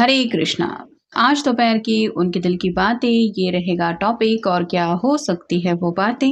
हरे कृष्णा। आज दोपहर की उनके दिल की बातें ये रहेगा टॉपिक और क्या हो सकती है वो बातें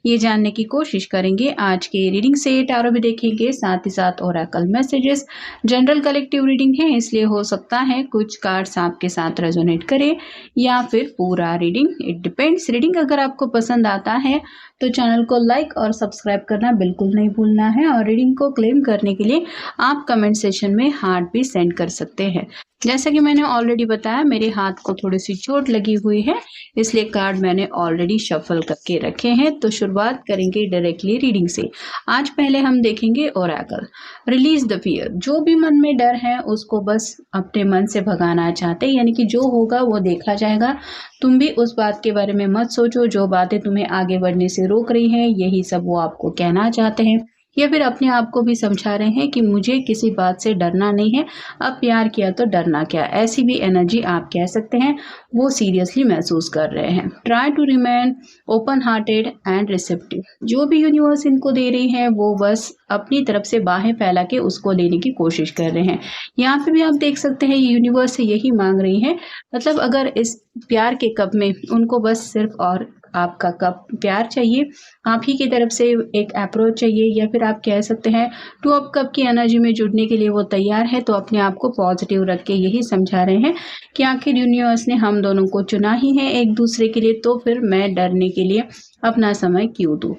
ये जानने की कोशिश करेंगे। आज के रीडिंग से टैरो भी देखेंगे, साथ ही साथ Oracle messages. General collective reading है, इसलिए हो सकता है कुछ कार्ड्स आपके साथ रेजोनेट करे या फिर पूरा रीडिंग, इट डिपेंड्स। रीडिंग अगर आपको पसंद आता है तो चैनल को लाइक और सब्सक्राइब करना बिल्कुल नहीं भूलना है, और रीडिंग को क्लेम करने के लिए आप कमेंट सेक्शन में हार्ट भी सेंड कर सकते हैं। जैसा कि मैंने ऑलरेडी बताया, मेरे हाथ को थोड़ी सी चोट लगी हुई है, इसलिए कार्ड मैंने ऑलरेडी शफल करके रखे हैं। तो शुरुआत करेंगे डायरेक्टली रीडिंग से। आज पहले हम देखेंगे ओरेकल। Release the fear. जो भी मन में डर है उसको बस अपने मन से भगाना चाहते हैं, यानी कि जो होगा वो देखा जाएगा। तुम भी उस बात के बारे में मत सोचो जो बातें तुम्हें आगे बढ़ने से रोक रही हैं, यही सब वो आपको कहना चाहते हैं, या फिर अपने आप को भी समझा रहे हैं कि मुझे किसी बात से डरना नहीं है, अब प्यार किया तो डरना क्या। ऐसी भी एनर्जी आप कह सकते हैं, वो सीरियसली महसूस कर रहे हैं। Try to remain open hearted and receptive. जो भी यूनिवर्स इनको दे रही है वो बस अपनी तरफ से बाहें फैला के उसको लेने की कोशिश कर रहे हैं। यहाँ पे भी आप देख सकते हैं यूनिवर्स से यही मांग रही है, मतलब अगर इस प्यार के कप में उनको बस सिर्फ और आपका कप प्यार चाहिए, आप ही की तरफ से एक अप्रोच चाहिए, या फिर आप कह सकते हैं टू अप कप की एनर्जी में जुड़ने के लिए वो तैयार है। तो अपने आप को पॉजिटिव रख के यही समझा रहे हैं कि आखिर यूनिवर्स ने हम दोनों को चुना ही है एक दूसरे के लिए, तो फिर मैं डरने के लिए अपना समय क्यों दूं।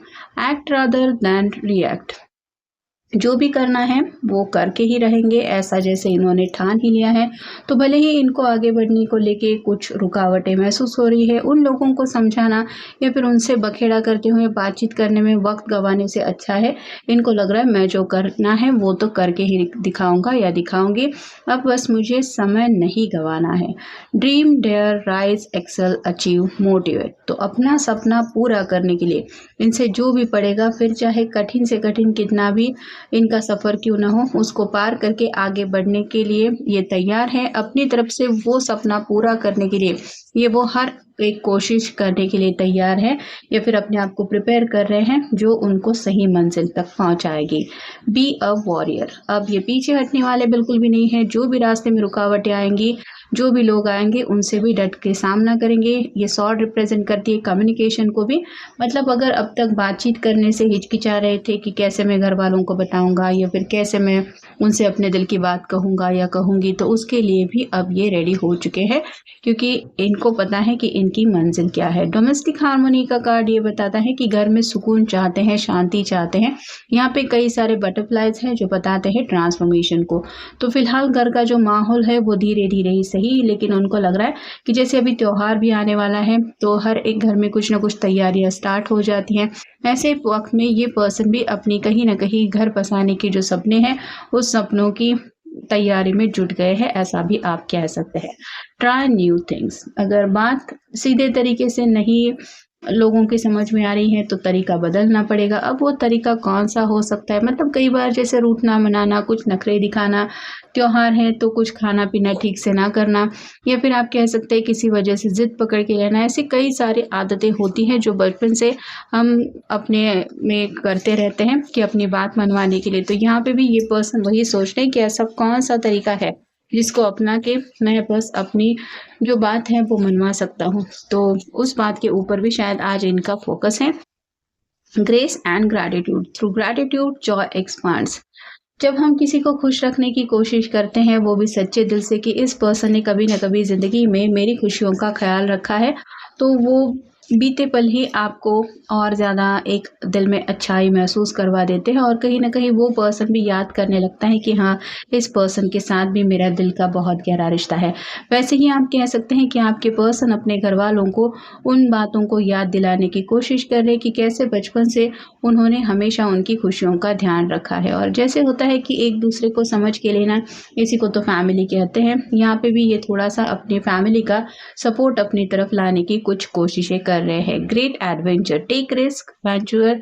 Act rather than react. जो भी करना है वो करके ही रहेंगे, ऐसा जैसे इन्होंने ठान ही लिया है। तो भले ही इनको आगे बढ़ने को लेके कुछ रुकावटें महसूस हो रही है, उन लोगों को समझाना या फिर उनसे बखेड़ा करते हुए बातचीत करने में वक्त गंवाने से अच्छा है, इनको लग रहा है मैं जो करना है वो तो करके ही दिखाऊंगा या दिखाऊंगी, अब बस मुझे समय नहीं गंवाना है। Dream, dare, rise, excel, achieve, motivate. तो अपना सपना पूरा करने के लिए इनसे जो भी पड़ेगा, फिर चाहे कठिन से कठिन कितना भी इनका सफर क्यों ना हो, उसको पार करके आगे बढ़ने के लिए ये तैयार है। अपनी तरफ से वो सपना पूरा करने के लिए ये वो हर एक कोशिश करने के लिए तैयार है, या फिर अपने आप को प्रिपेयर कर रहे हैं जो उनको सही मंजिल तक पहुंचाएगी। Be a warrior. अब ये पीछे हटने वाले बिल्कुल भी नहीं है। जो भी रास्ते में रुकावटें आएंगी, जो भी लोग आएंगे, उनसे भी डट के सामना करेंगे। ये सॉर्ड रिप्रेजेंट करती है कम्युनिकेशन को भी, मतलब अगर अब तक बातचीत करने से हिचकिचा रहे थे कि कैसे मैं घर वालों को बताऊंगा या फिर कैसे मैं उनसे अपने दिल की बात कहूंगा या कहूंगी, तो उसके लिए भी अब ये रेडी हो चुके हैं, क्योंकि इनको पता है कि इनकी मंजिल क्या है। डोमेस्टिक हार्मोनी का कार्ड ये बताता है कि घर में सुकून चाहते हैं, शांति चाहते हैं। यहाँ पे कई सारे बटरफ्लाइज हैं जो बताते हैं ट्रांसफॉर्मेशन को। तो फिलहाल घर का जो माहौल है वो धीरे धीरे ही सही, लेकिन उनको लग रहा है कि जैसे अभी त्योहार भी आने वाला है तो हर एक घर में कुछ ना कुछ तैयारियां स्टार्ट हो जाती हैं। ऐसे वक्त में ये पर्सन भी अपनी कहीं ना कहीं घर बसाने के जो सपने हैं उस सपनों की तैयारी में जुट गए हैं, ऐसा भी आप कह सकते हैं। Try new things. अगर बात सीधे तरीके से नहीं लोगों की समझ में आ रही है तो तरीका बदलना पड़ेगा। अब वो तरीका कौन सा हो सकता है, मतलब कई बार जैसे रूठना मनाना, कुछ नखरे दिखाना, त्योहार है तो कुछ खाना पीना ठीक से ना करना, या फिर आप कह सकते हैं किसी वजह से जिद पकड़ के रहना। ऐसी कई सारी आदतें होती हैं जो बचपन से हम अपने में करते रहते हैं कि अपनी बात मनवाने के लिए। तो यहाँ पे भी ये पर्सन वही सोच रहे हैं कि ऐसा कौन सा तरीका है जिसको अपना के मैं बस अपनी जो बात है वो मनवा सकता हूँ। तो उस बात के ऊपर भी शायद आज इनका फोकस है। Grace and gratitude. Through gratitude Joy expands. जब हम किसी को खुश रखने की कोशिश करते हैं, वो भी सच्चे दिल से, कि इस पर्सन ने कभी न कभी जिंदगी में मेरी खुशियों का ख्याल रखा है, तो वो बीते पल ही आपको और ज़्यादा एक दिल में अच्छाई महसूस करवा देते हैं, और कहीं ना कहीं वो पर्सन भी याद करने लगता है कि हाँ, इस पर्सन के साथ भी मेरा दिल का बहुत गहरा रिश्ता है। वैसे ही आप कह सकते हैं कि आपके पर्सन अपने घर वालों को उन बातों को याद दिलाने की कोशिश कर रहे हैं कि कैसे बचपन से उन्होंने हमेशा उनकी खुशियों का ध्यान रखा है। और जैसे होता है कि एक दूसरे को समझ के लेना, इसी को तो फैमिली कहते हैं। यहाँ पे भी ये थोड़ा सा अपनी फैमिली का सपोर्ट अपनी तरफ लाने की कुछ कोशिशें कर रहे हैं। Great adventure. Take risk, venture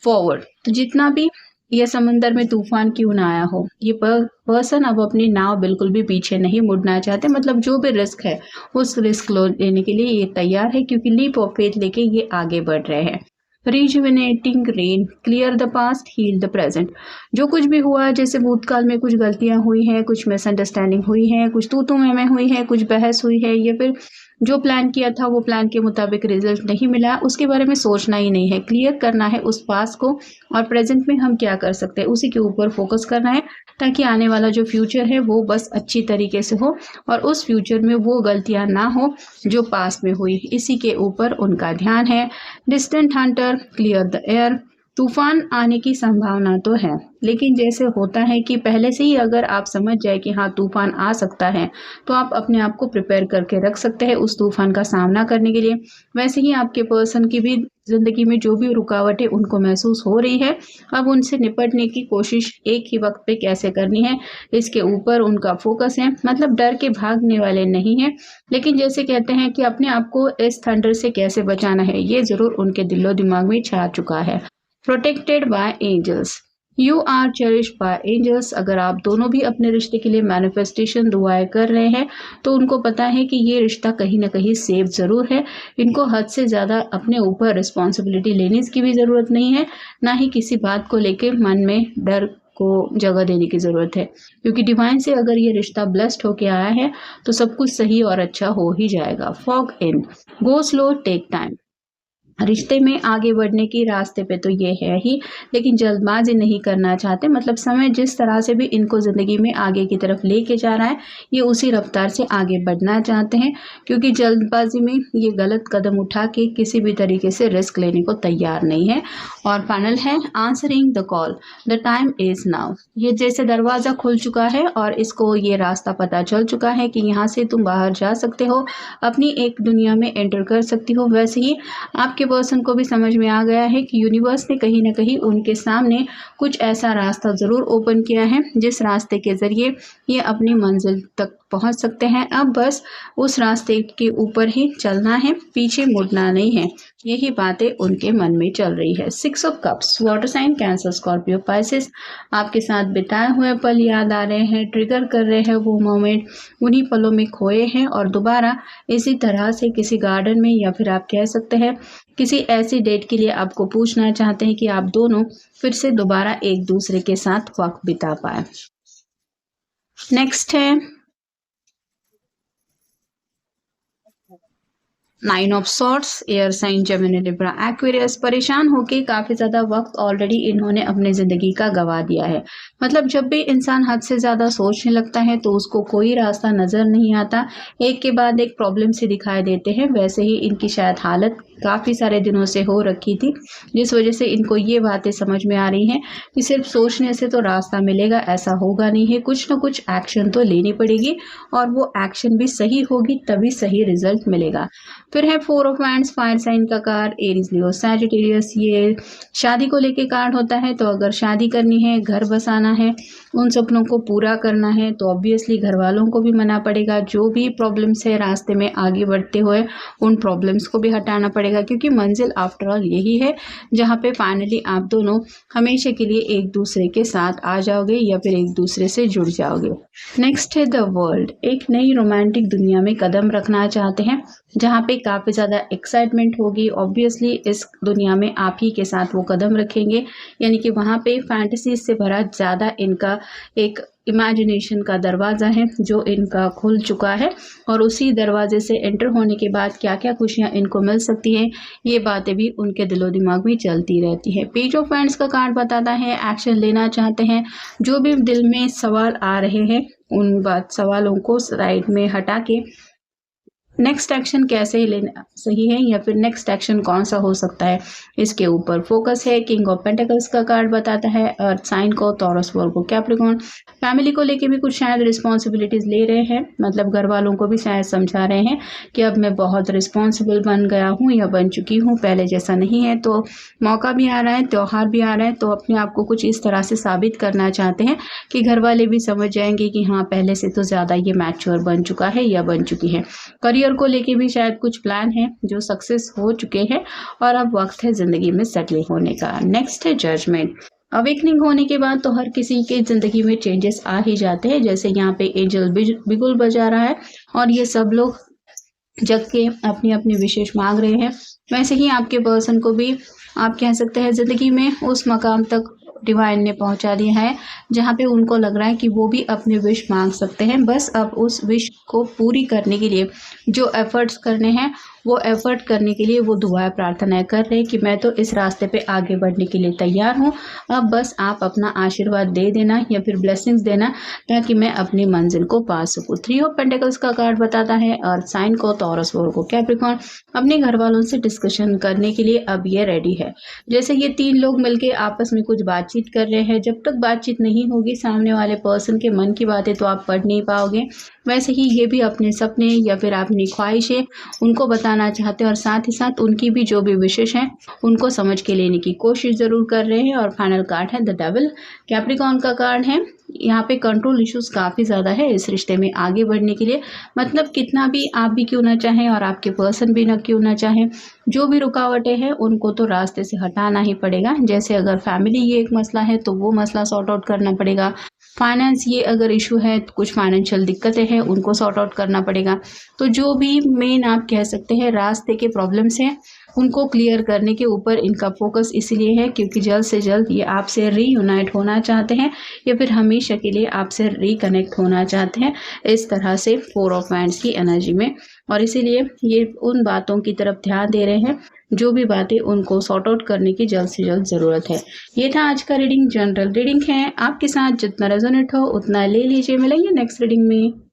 forward. तो जितना भी यह समंदर में तूफान क्यों ना आया हो, ये पर्सन अब अपनी नाव बिल्कुल भी पीछे नहीं मुड़ना चाहते, मतलब जो भी रिस्क है उस रिस्क लेने के लिए ये तैयार है, क्योंकि लीप ऑफ फेथ लेके ये आगे बढ़ रहे हैं। Rejuvenating rain, clear the past, heal the present. जो कुछ भी हुआ, जैसे भूतकाल में कुछ गलतियां हुई हैं, कुछ मिसअंडरस्टैंडिंग हुई है, कुछ तू मैं हुई है, कुछ बहस हुई है, या फिर जो प्लान किया था वो प्लान के मुताबिक रिजल्ट नहीं मिला, उसके बारे में सोचना ही नहीं है। क्लियर करना है उस पास्ट को और प्रेजेंट में हम क्या कर सकते हैं उसी के ऊपर फोकस करना है, ताकि आने वाला जो फ्यूचर है वो बस अच्छी तरीके से हो और उस फ्यूचर में वो गलतियां ना हो जो पास्ट में हुई। इसी के ऊपर उनका ध्यान है। Distant Hunter, clear the air. तूफान आने की संभावना तो है, लेकिन जैसे होता है कि पहले से ही अगर आप समझ जाए कि हाँ तूफान आ सकता है, तो आप अपने आप को प्रिपेयर करके रख सकते हैं उस तूफान का सामना करने के लिए। वैसे ही आपके पर्सन की भी जिंदगी में जो भी रुकावटें उनको महसूस हो रही है, अब उनसे निपटने की कोशिश एक ही वक्त पे कैसे करनी है, इसके ऊपर उनका फोकस है। मतलब डर के भागने वाले नहीं है, लेकिन जैसे कहते हैं कि अपने आप को इस थंडर से कैसे बचाना है, ये जरूर उनके दिलो दिमाग में छा चुका है। Protected by angels, you are cherished by angels. अगर आप दोनों भी अपने रिश्ते के लिए मैनिफेस्टेशन दुआएं कर रहे हैं, तो उनको पता है कि ये रिश्ता कहीं ना कहीं सेफ जरूर है। इनको हद से ज़्यादा अपने ऊपर रिस्पॉन्सिबिलिटी लेने की भी ज़रूरत नहीं है, ना ही किसी बात को लेके मन में डर को जगह देने की ज़रूरत है, क्योंकि डिवाइन से अगर ये रिश्ता ब्लेस्ड होके आया है तो सब कुछ सही और अच्छा हो ही जाएगा। Fog in, go slow, take time. रिश्ते में आगे बढ़ने की रास्ते पे तो ये है ही, लेकिन जल्दबाजी नहीं करना चाहते। मतलब समय जिस तरह से भी इनको ज़िंदगी में आगे की तरफ लेके जा रहा है, ये उसी रफ्तार से आगे बढ़ना चाहते हैं, क्योंकि जल्दबाजी में ये गलत कदम उठा के किसी भी तरीके से रिस्क लेने को तैयार नहीं है। और फाइनल है answering the call, the time is now. ये जैसे दरवाज़ा खुल चुका है और इसको ये रास्ता पता चल चुका है कि यहाँ से तुम बाहर जा सकते हो, अपनी एक दुनिया में एंटर कर सकती हो। वैसे ही आपके पर्सन को भी समझ में आ गया है कि यूनिवर्स ने कहीं ना कहीं उनके सामने कुछ ऐसा रास्ता ज़रूर ओपन किया है, जिस रास्ते के ज़रिए ये अपनी मंजिल तक पहुंच सकते हैं। अब बस उस रास्ते के ऊपर ही चलना है, पीछे मुड़ना नहीं है। यही बातें उनके मन में चल रही है। 6 of cups, water sign Cancer Scorpio Pisces. आपके साथ बिताए हुए पल याद आ रहे हैं, ट्रिगर कर रहे हैं वो मोमेंट, उन्हीं पलों में खोए हैं और दोबारा इसी तरह से किसी गार्डन में, या फिर आप कह सकते हैं किसी ऐसी डेट के लिए आपको पूछना चाहते हैं कि आप दोनों फिर से दोबारा एक दूसरे के साथ वक्त बिता पाए। नेक्स्ट है 9 of swords, air sign Gemini Libra Aquarius. परेशान होके काफ़ी ज़्यादा वक्त ऑलरेडी इन्होंने अपने ज़िंदगी का गवा दिया है। मतलब जब भी इंसान हद से ज़्यादा सोचने लगता है तो उसको कोई रास्ता नज़र नहीं आता, एक के बाद एक प्रॉब्लम से दिखाई देते हैं। वैसे ही इनकी शायद हालत काफ़ी सारे दिनों से हो रखी थी, जिस वजह से इनको ये बातें समझ में आ रही हैं कि सिर्फ सोचने से तो रास्ता मिलेगा ऐसा होगा नहीं है, कुछ ना कुछ एक्शन तो लेनी पड़ेगी और वो एक्शन भी सही होगी तभी सही रिजल्ट मिलेगा। फिर है 4 ऑफ वांड्स, फायर साइन का कार्ड, एरीज लियो सैजिटेरियस। ये शादी को लेके कार्ड होता है, तो अगर शादी करनी है, घर बसाना है, उन सपनों को पूरा करना है, तो ऑब्वियसली घर वालों को भी मना पड़ेगा। जो भी प्रॉब्लम्स है रास्ते में आगे बढ़ते हुए, उन प्रॉब्लम्स को भी हटाना पड़ेगा, क्योंकि मंजिल आफ्टर ऑल यही है जहाँ पे फाइनली आप दोनों हमेशा के लिए एक दूसरे के साथ आ जाओगे या फिर एक दूसरे से जुड़ जाओगे। नेक्स्ट है द वर्ल्ड, एक नई रोमांटिक दुनिया में कदम रखना चाहते हैं जहाँ पे काफ़ी ज़्यादा एक्साइटमेंट होगी। ऑब्वियसली इस दुनिया में आप ही के साथ वो कदम रखेंगे, यानी कि वहाँ पे फैंटेसी से भरा ज़्यादा इनका एक इमेजिनेशन का दरवाज़ा है जो इनका खुल चुका है, और उसी दरवाजे से एंटर होने के बाद क्या क्या खुशियाँ इनको मिल सकती हैं, ये बातें भी उनके दिलो दिमाग में चलती रहती है। पेज ऑफ वांड्स का कार्ड बताता है एक्शन लेना चाहते हैं। जो भी दिल में सवाल आ रहे हैं उन सवालों को साइड में हटा के नेक्स्ट एक्शन कैसे लेना सही है, या फिर नेक्स्ट एक्शन कौन सा हो सकता है, इसके ऊपर फोकस है। किंग ऑफ पेंटिकल्स का कार्ड बताता है अर्थ साइन को, टॉरस, वर्गो, कैप्रिकॉर्न। फैमिली को लेके भी कुछ शायद रिस्पॉन्सिबिलिटीज ले रहे हैं, मतलब घर वालों को भी शायद समझा रहे हैं कि अब मैं बहुत रिस्पॉन्सिबल बन गया हूँ या बन चुकी हूँ, पहले जैसा नहीं है। तो मौका भी आ रहा है, त्यौहार भी आ रहा है, तो अपने आप को कुछ इस तरह से साबित करना चाहते हैं कि घर वाले भी समझ जाएंगे कि हाँ पहले से तो ज़्यादा ये मैच्योर बन चुका है या बन चुकी है। करियर को लेके भी शायद कुछ प्लान है जो सक्सेस हो चुके हैं और अब वक्त है जिंदगी में सेटल होने का। नेक्स्ट है जजमेंट। अवेकनिंग होने के बाद तो हर किसी के जिंदगी में चेंजेस आ ही जाते हैं, जैसे यहाँ पे एंजल बिगुल बजा रहा है और ये सब लोग जग के अपनी अपनी विशेष मांग रहे हैं वैसे ही आपके पर्सन को भी आप कह सकते हैं ज़िंदगी में उस मकाम तक डिवाइन ने पहुंचा दिया है जहां पे उनको लग रहा है कि वो भी अपने विश मांग सकते हैं। बस अब उस विश को पूरी करने के लिए जो एफर्ट्स करने हैं, वो एफर्ट करने के लिए वो दुआएं प्रार्थनाएं कर रहे हैं कि मैं तो इस रास्ते पे आगे बढ़ने के लिए तैयार हूँ। अब बस आप अपना आशीर्वाद दे देना या फिर ब्लेसिंग्स देना ताकि मैं अपनी मंजिल को पा सकूँ। 3 ऑफ पेंटिकल्स का कार्ड बताता है अर्थ साइन को, टॉरस, वर्गो, कैप्रिकॉर्न अपने घर वालों से डिस्कशन करने के लिए अब ये रेडी है। जैसे ये 3 लोग मिलके आपस में कुछ बातचीत कर रहे हैं, जब तक बातचीत नहीं होगी सामने वाले पर्सन के मन की बातें तो आप पढ़ नहीं पाओगे। वैसे ही ये भी अपने सपने या फिर अपनी ख्वाहिशें उनको बताना चाहते हैं और साथ ही साथ उनकी भी जो भी विशेष हैं उनको समझ के लेने की कोशिश ज़रूर कर रहे हैं। और फाइनल कार्ड है द डेविल, कैप्रिकॉर्न का कार्ड है। यहाँ पे कंट्रोल इश्यूज काफ़ी ज़्यादा है इस रिश्ते में आगे बढ़ने के लिए। मतलब कितना भी आप भी क्यों ना चाहें और आपके पर्सन भी ना क्यों ना चाहें, जो भी रुकावटें हैं उनको तो रास्ते से हटाना ही पड़ेगा। जैसे अगर फैमिली ये एक मसला है तो वो मसला सॉर्ट आउट करना पड़ेगा। फाइनेंस ये अगर इशू है तो कुछ फाइनेंशियल दिक्कतें हैं उनको सॉर्ट आउट करना पड़ेगा। तो जो भी मेन आप कह सकते हैं रास्ते के प्रॉब्लम्स हैं उनको क्लियर करने के ऊपर इनका फोकस इसलिए है क्योंकि जल्द से जल्द ये आपसे रीयूनाइट होना चाहते हैं या फिर हमेशा के लिए आपसे रिकनेक्ट होना चाहते हैं, इस तरह से 4 ऑफ वांड्स की एनर्जी में। और इसीलिए ये उन बातों की तरफ ध्यान दे रहे हैं जो भी बातें उनको सॉर्ट आउट करने की जल्द से जल्द ज़रूरत है। ये था आज का रीडिंग, जनरल रीडिंग है। आपके साथ जितना रेजोनेट हो उतना ले लीजिए। मिलेंगे नेक्स्ट रीडिंग में।